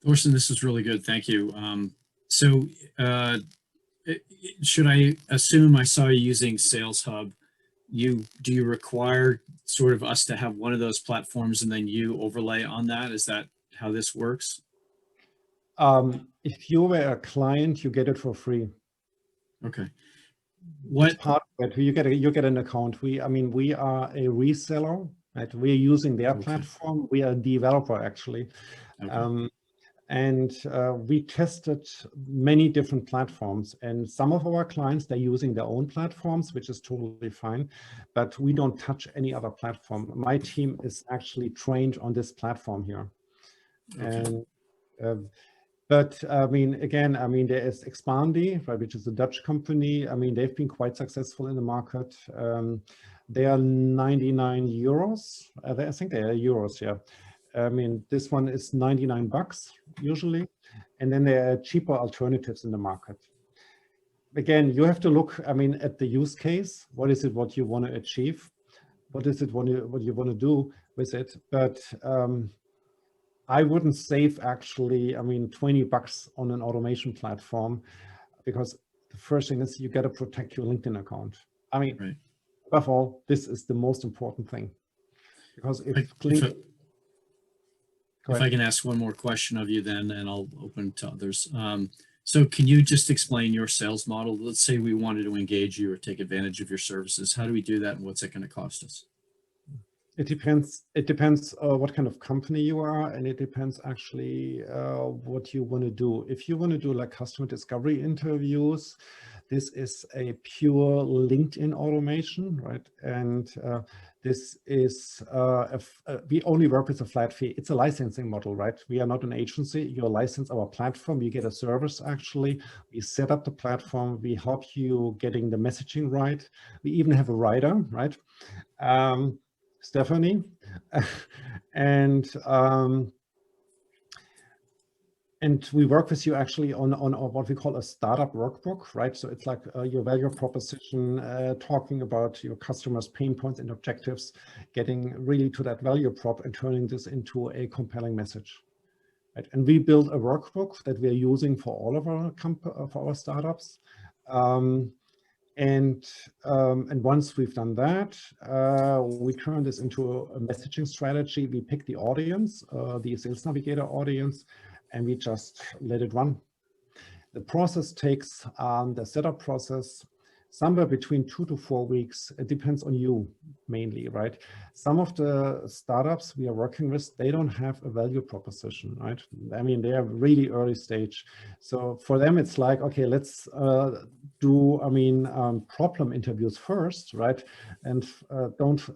Thorsten, this is really good. Thank you. So should I assume, I saw you using Sales Hub. Do you require sort of us to have one of those platforms and then you overlay on that? Is that how this works? If you were a client, you get it for free. Okay. What part of it, you get an account. We are a reseller, right? We're using their platform. We are a developer actually. Okay. And we tested many different platforms, and some of our clients, they're using their own platforms, which is totally fine, but we don't touch any other platform. My team is actually trained on this platform here. Okay. And but I mean, again, I mean, there is Expandi, right, which is a Dutch company. I mean, they've been quite successful in the market. They are 99 euros. I think they are euros, yeah. I mean, this one is 99 bucks usually. And then there are cheaper alternatives in the market. Again, you have to look, I mean, at the use case. What is it what you want to achieve? What is it what you want to do with it? But I wouldn't save actually, I mean, 20 bucks on an automation platform, because the first thing is you got to protect your LinkedIn account. I mean, Right. above all, this is the most important thing, because if I can ask one more question of you then, and I'll open to others. So can you just explain your sales model? Let's say we wanted to engage you or take advantage of your services. How do we do that, and what's it going to cost us? It depends. It depends what kind of company you are, and it depends actually what you want to do. If you want to do like customer discovery interviews, this is a pure LinkedIn automation, right? And this is we only work with a flat fee. It's a licensing model, right? We are not an agency. You license our platform. You get a service actually. We set up the platform. We help you getting the messaging right. We even have a writer, right? Stephanie, and we work with you actually on what we call a startup workbook, right? So it's like your value proposition, talking about your customers' pain points and objectives, getting really to that value prop and turning this into a compelling message, right? And we build a workbook that we are using for all of our for our startups. And once we've done that, we turn this into a messaging strategy. We pick the audience, the Sales Navigator audience, and we just let it run. The process takes, the setup process, somewhere between 2 to 4 weeks. It depends on you mainly, right? Some of the startups we are working with, they don't have a value proposition, right? I mean, they are really early stage. So for them, it's like, okay, let's do, I mean, problem interviews first, right? And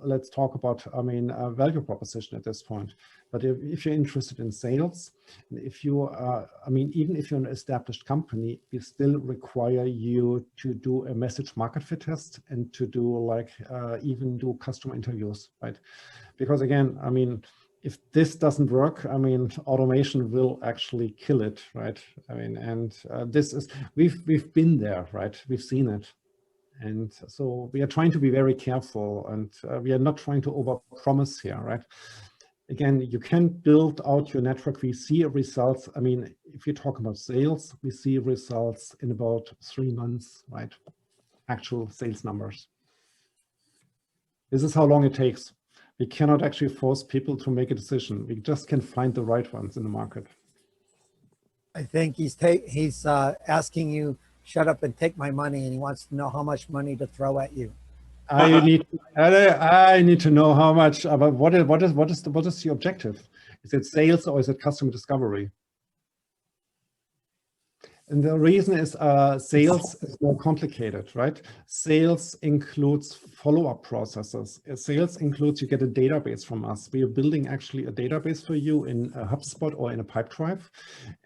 let's talk about, I mean, value proposition at this point. But if you're interested in sales, if you are, I mean, even if you're an established company, we still require you to do a message market fit test and to do like, even do customer interviews, right? Because again, I mean, if this doesn't work, I mean, automation will actually kill it, right? I mean, and this is, we've been there, right? We've seen it. And so we are trying to be very careful, and we are not trying to overpromise here, right? Again, you can build out your network. We see results. I mean, if you talk about sales, we see results in about 3 months, right? Actual sales numbers. This is how long it takes. We cannot actually force people to make a decision. We just can find the right ones in the market. I think he's asking you, shut up and take my money, and he wants to know how much money to throw at you. I need to know how much, but what is the objective? Is it sales or is it customer discovery? And the reason is sales is more complicated, right? Sales includes follow-up processes. Sales includes you get a database from us. We are building actually a database for you in a HubSpot or in a Pipedrive.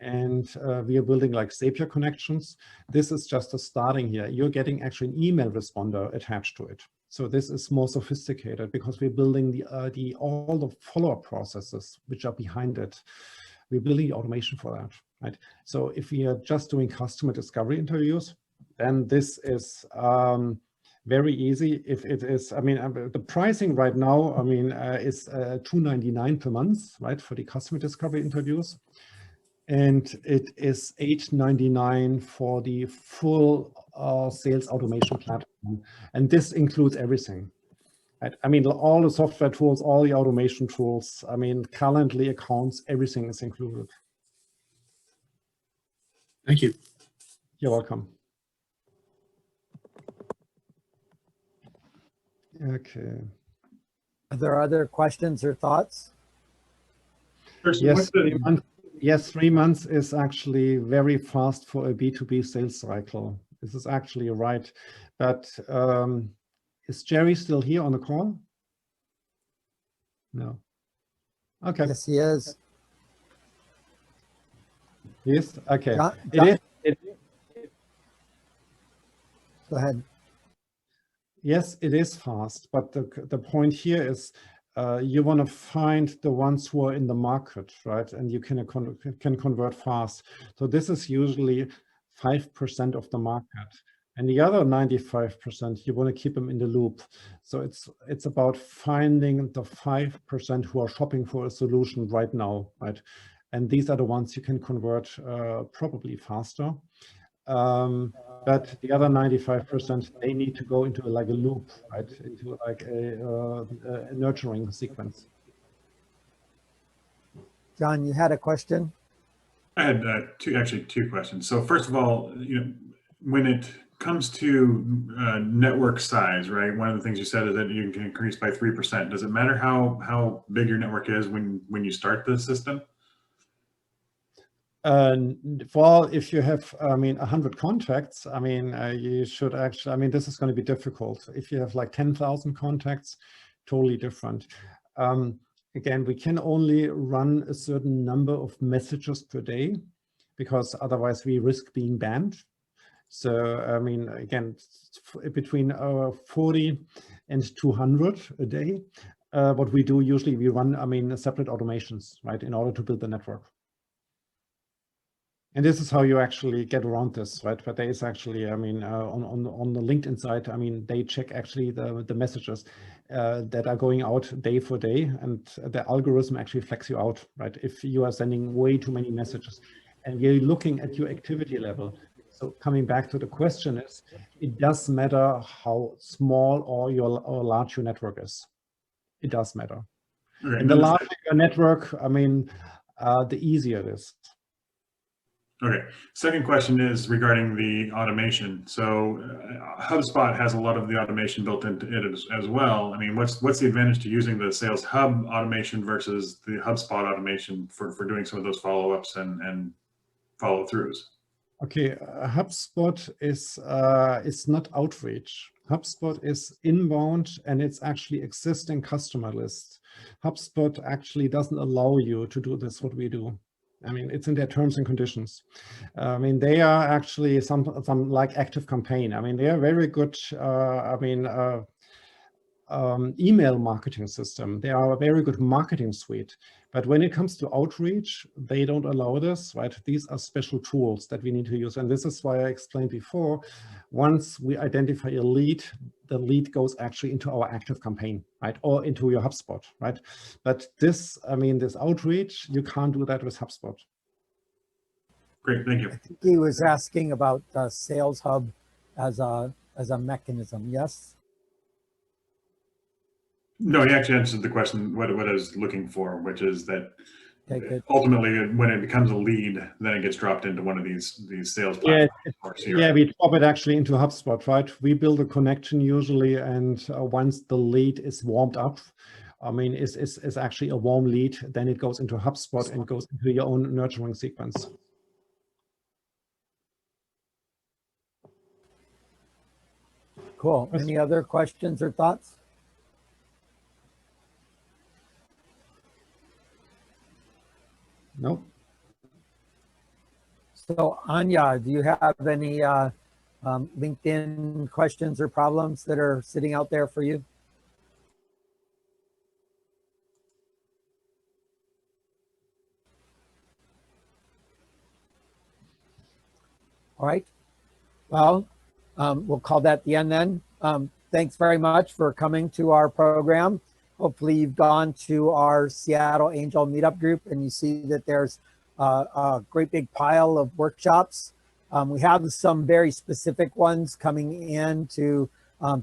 And we are building like Zapier connections. This is just a starting here. You're getting actually an email responder attached to it. So this is more sophisticated because we're building all the follow-up processes which are behind it. We're building the automation for that, right? So if we are just doing customer discovery interviews, then this is very easy. If it is, I mean, the pricing right now, I mean, is $2.99 per month, right, for the customer discovery interviews. And it is $8.99 for the full sales automation platform. And this includes everything. Right? I mean, all the software tools, all the automation tools, I mean, Calendly accounts, everything is included. Thank you. You're welcome. Okay. Are there other questions or thoughts? Yes. Yes, 3 months is actually very fast for a B2B sales cycle. This is actually right. But is Jerry still here on the call? No. Okay. Yes, he is. Yes. Okay. John, It is. go ahead. Yes, it is fast. But the point here is you want to find the ones who are in the market, right? And you can convert fast. So this is usually 5% of the market. And the other 95%, you want to keep them in the loop. So it's about finding the 5% who are shopping for a solution right now, right? And these are the ones you can convert probably faster. But the other 95%, they need to go into like a loop, right? Into like a nurturing sequence. John, you had a question? I had two questions. So first of all, when it comes to network size, right? One of the things you said is that you can increase by 3%. Does it matter how big your network is when you start the system? Well, if you have, 100 contacts, you should actually, this is going to be difficult. If you have like 10,000 contacts, totally different. Again, we can only run a certain number of messages per day because otherwise we risk being banned. So, again, between 40 and 200 a day. What we do usually, we run, separate automations, right, in order to build the network. And this is how you actually get around this, right? But there is actually, on the LinkedIn side, they check actually the messages that are going out day for day, and the algorithm actually flags you out, right? If you are sending way too many messages, and we're looking at your activity level. So coming back to the question is, it does matter how small or large your network is. It does matter. Okay, and the larger your network, the easier it is. Okay. Second question is regarding the automation. So HubSpot has a lot of the automation built into it as well. What's the advantage to using the Sales Hub automation versus the HubSpot automation for doing some of those follow-ups and follow-throughs? Okay, HubSpot is not outreach. HubSpot is inbound, and it's actually existing customer list. HubSpot actually doesn't allow you to do this, what we do. It's in their terms and conditions. They are actually some like Active Campaign. They are very good, email marketing system. They are a very good marketing suite. But when it comes to outreach, they don't allow this, right? These are special tools that we need to use. And this is why I explained before, once we identify a lead, the lead goes actually into our Active Campaign, right? Or into your HubSpot, right? But this, this outreach, you can't do that with HubSpot. Great, thank you. I think he was asking about Sales Hub as a mechanism, yes? No, he actually answered the question, what I was looking for, which is that ultimately when it becomes a lead, then it gets dropped into one of these sales platforms. Yeah, we drop it actually into HubSpot, right? We build a connection usually, and once the lead is warmed up, is actually a warm lead, then it goes into HubSpot and goes into your own nurturing sequence. Cool. Any other questions or thoughts? No. So Anya, do you have any LinkedIn questions or problems that are sitting out there for you? All right. Well, we'll call that the end then. Thanks very much for coming to our program. Hopefully you've gone to our Seattle Angel Meetup group and you see that there's a great big pile of workshops. We have some very specific ones coming in to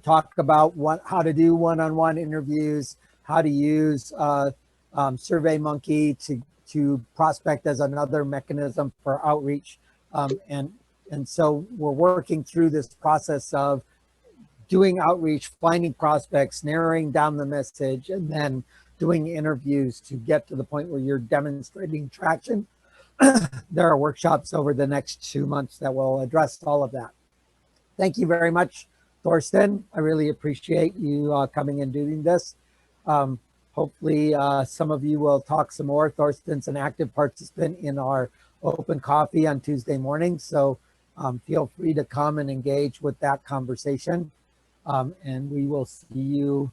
talk about how to do one-on-one interviews, how to use SurveyMonkey to prospect as another mechanism for outreach. And so we're working through this process of doing outreach, finding prospects, narrowing down the message, and then doing interviews to get to the point where you're demonstrating traction there are workshops over the next 2 months that will address all of that. Thank you very much, Thorsten. I really appreciate you coming and doing this. Hopefully some of you will talk some more. Thorsten's an active participant in our open coffee on Tuesday mornings, so feel free to come and engage with that conversation. And we will see you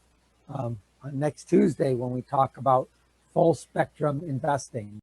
on next Tuesday when we talk about full spectrum investing.